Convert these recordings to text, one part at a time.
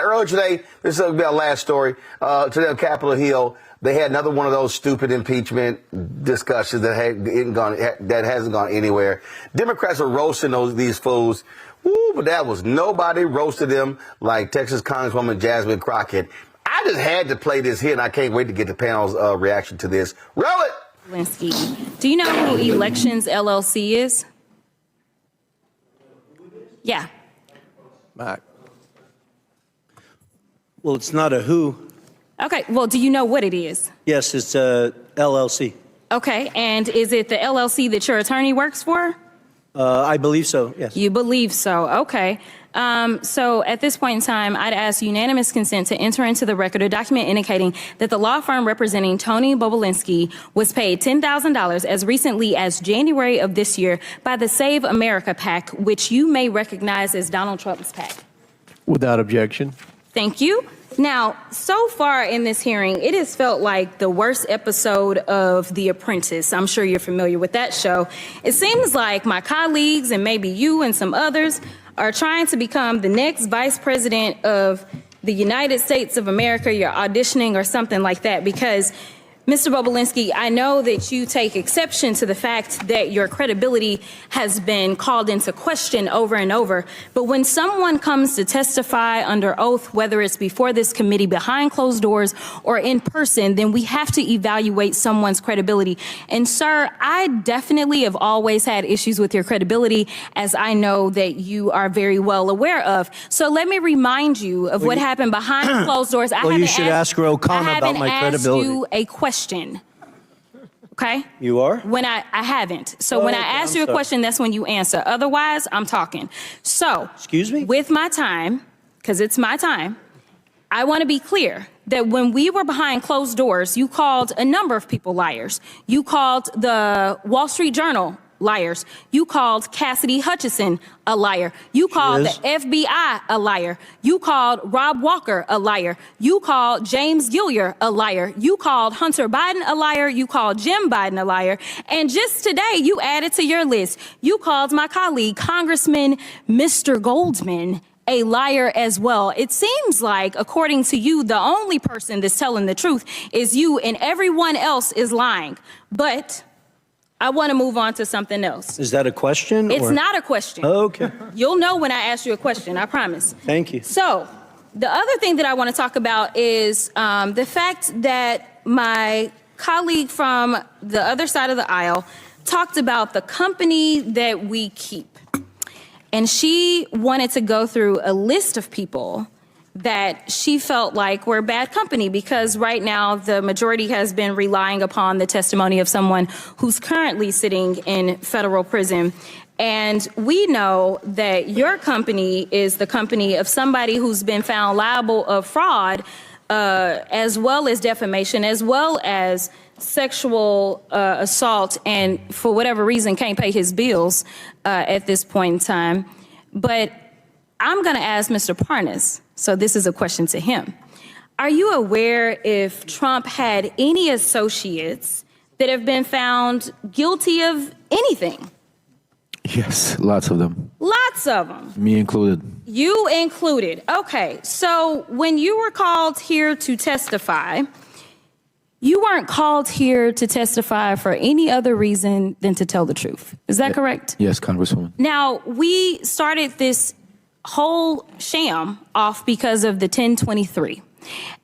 Earlier today, this will be our last story. Today on Capitol Hill, they had another one of those stupid impeachment discussions that hasn't gone anywhere. Democrats are roasting these fools. Woo, but nobody roasted them like Texas Congresswoman Jasmine Crockett. I just had to play this here, and I can't wait to get the panel's reaction to this. Roland! Bobulinski, do you know who Elections LLC is? Yeah. Well, it's not a who. Okay, well, do you know what it is? Yes, it's a LLC. Okay, and is it the LLC that your attorney works for? I believe so, yes. You believe so, okay. So at this point in time, I'd ask unanimous consent to enter into the record a document indicating that the law firm representing Tony Bobulinski was paid $10,000 as recently as January of this year by the Save America PAC, which you may recognize as Donald Trump's PAC. Without objection. Thank you. Now, so far in this hearing, it has felt like the worst episode of The Apprentice. I'm sure you're familiar with that show. It seems like my colleagues and maybe you and some others are trying to become the next vice president of the United States of America. You're auditioning or something like that because, Mr. Bobulinski, I know that you take exception to the fact that your credibility has been called into question over and over. But when someone comes to testify under oath, whether it's before this committee, behind closed doors, or in person, then we have to evaluate someone's credibility. And sir, I definitely have always had issues with your credibility, as I know that you are very well aware of. So let me remind you of what happened behind closed doors. Well, you should ask O'Connor about my credibility. I haven't asked you a question. Okay? You are? When I haven't. So when I ask you a question, that's when you answer. Otherwise, I'm talking. So, excuse me? With my time, because it's my time, I want to be clear that when we were behind closed doors, you called a number of people liars. You called the Wall Street Journal liars. You called Cassidy Hutchinson a liar. You called the FBI a liar. You called Rob Walker a liar. You called James Gilliar a liar. You called Hunter Biden a liar. You called Jim Biden a liar. And just today, you added to your list, you called my colleague, Congressman Mr. Goldman, a liar as well. It seems like, according to you, the only person that's telling the truth is you, and everyone else is lying. But I want to move on to something else. Is that a question? It's not a question. Okay. You'll know when I ask you a question, I promise. Thank you. So the other thing that I want to talk about is the fact that my colleague from the other side of the aisle talked about the company that we keep. And she wanted to go through a list of people that she felt like were bad company because right now the majority has been relying upon the testimony of someone who's currently sitting in federal prison. And we know that your company is the company of somebody who's been found liable of fraud, as well as defamation, as well as sexual assault, and for whatever reason can't pay his bills at this point in time. But I'm going to ask Mr. Parnas, so this is a question to him. Are you aware if Trump had any associates that have been found guilty of anything? Yes, lots of them. Lots of them. Me included. You included. Okay, so when you were called here to testify, you weren't called here to testify for any other reason than to tell the truth. Is that correct? Yes, Congresswoman. Now, we started this whole sham off because of the 1023.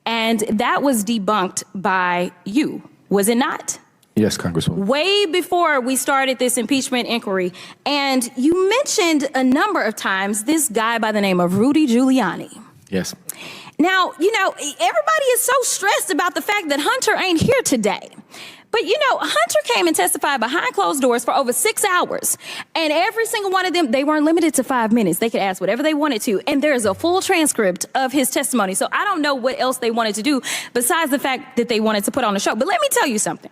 And that was debunked by you, was it not? Yes, Congresswoman. Way before we started this impeachment inquiry. And you mentioned a number of times this guy by the name of Rudy Giuliani. Yes. Now, you know, everybody is so stressed about the fact that Hunter ain't here today. But, you know, Hunter came and testified behind closed doors for over 6 hours. And every single one of them, they weren't limited to 5 minutes. They could ask whatever they wanted to. And there's a full transcript of his testimony. So I don't know what else they wanted to do besides the fact that they wanted to put on a show. But let me tell you something.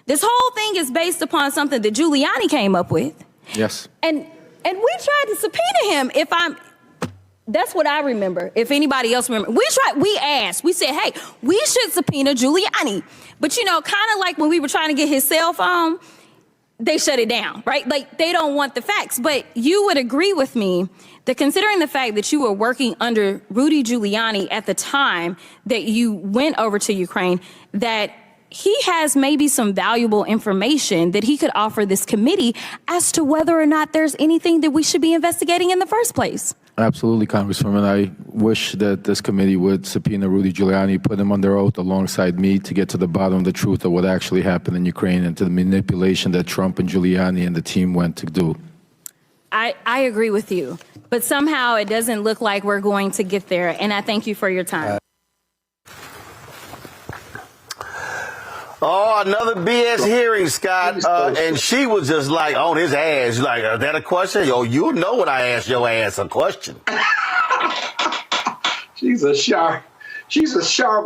This whole thing is based upon something that Giuliani came up with. Yes. And we tried to subpoena him that's what I remember. If anybody else remember, we asked, we said, hey, we should subpoena Giuliani. But you know, kind of like when we were trying to get his cell phone, they shut it down, right? Like, they don't want the facts. But you would agree with me that considering the fact that you were working under Rudy Giuliani at the time that you went over to Ukraine, that he has maybe some valuable information that he could offer this committee as to whether or not there's anything that we should be investigating in the first place. Absolutely, Congresswoman. I wish that this committee would subpoena Rudy Giuliani, put him under oath alongside me to get to the bottom of the truth of what actually happened in Ukraine and to the manipulation that Trump and Giuliani and the team went to do. I agree with you, but somehow it doesn't look like we're going to get there, and I thank you for your time. Oh, another BS hearing, Scott. And she was just like on his ass. Like, is that a question? Yo, you know when I ask your ass a question. She's a sharp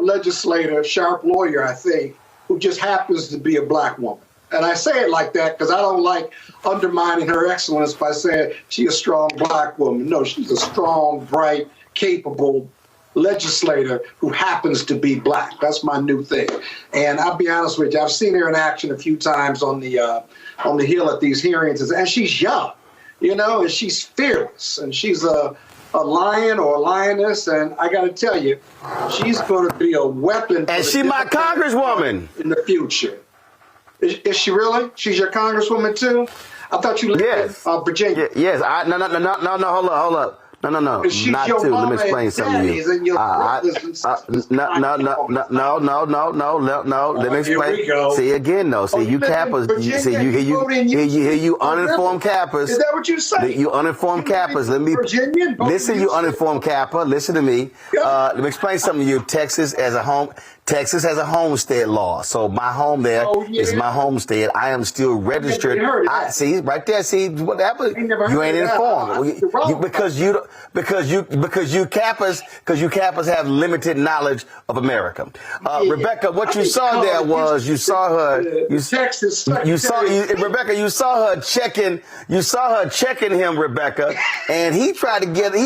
legislator, sharp lawyer, I think, who just happens to be a black woman. And I say it like that because I don't like undermining her excellence by saying she's a strong black woman. No, she's a strong, bright, capable legislator who happens to be black. That's my new thing. And I'll be honest with you, I've seen her in action a few times on the Hill at these hearings, and she's young, and she's fearless, and she's a lion or a lioness, and I got to tell you, she's going to be a weapon. And she my congresswoman in the future. Is she really? She's your congresswoman too? I thought you lived in Virginia. Yes. No. Hold up. No. Not to. Let me explain something to you. No. Let me explain. See again, though. See you Kappas. See you uninformed Kappas. Is that what you say? You uninformed Kappas. Listen, you uninformed Kappa. Listen to me. Let me explain something to you. Texas has a homestead law, so my home there is my homestead. I am still registered. See right there. See what happened? You ain't informed because you Kappas have limited knowledge of America. Rebecca, what you saw there was you saw her checking him, Rebecca, and he tried to get a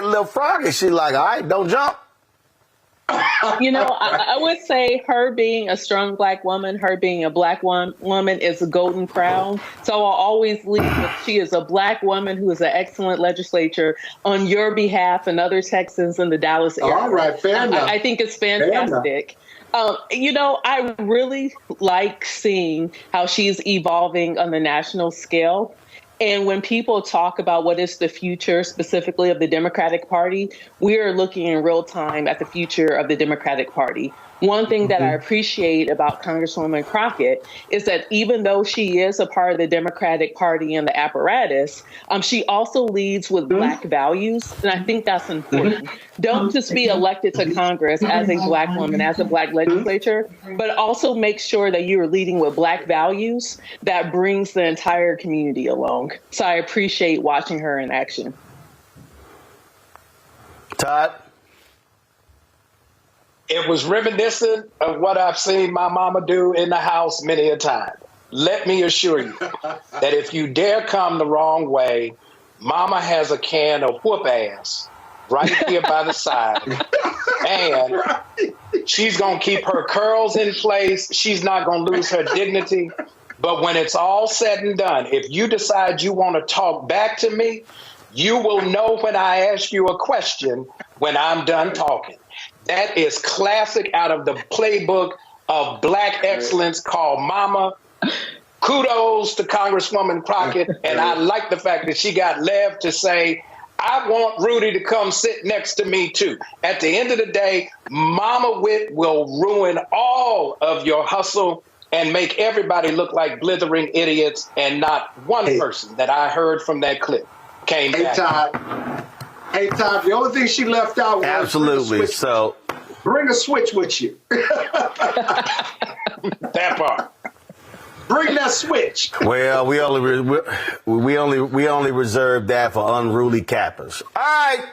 little froggy. She's like, all right, don't jump. I would say her being a strong black woman, her being a black woman is a golden crown. So I'll always leave with she is a black woman who is an excellent legislator on your behalf and other Texans in the Dallas area. All right, fair enough. I think it's fantastic. I really like seeing how she's evolving on the national scale. And when people talk about what is the future specifically of the Democratic Party, we are looking in real time at the future of the Democratic Party. One thing that I appreciate about Congresswoman Crockett is that even though she is a part of the Democratic Party and the apparatus, she also leads with black values. And I think that's important. Don't just be elected to Congress as a black woman, as a black legislator, but also make sure that you are leading with black values that brings the entire community along. So I appreciate watching her in action. Todd? It was reminiscent of what I've seen my mama do in the house many a time. Let me assure you that if you dare come the wrong way, mama has a can of whoop ass right here by the side. And she's going to keep her curls in place. She's not going to lose her dignity. But when it's all said and done, if you decide you want to talk back to me, you will know when I ask you a question when I'm done talking. That is classic out of the playbook of black excellence called Mama. Kudos to Congresswoman Crockett. And I like the fact that she got left to say, I want Rudy to come sit next to me, too. At the end of the day, Mama Wit will ruin all of your hustle and make everybody look like blithering idiots, and not one person that I heard from that clip came back. Hey, Todd, the only thing she left out was absolutely. So bring a switch with you. That part. Bring that switch. Well, we only reserve that for unruly Kappas. All right.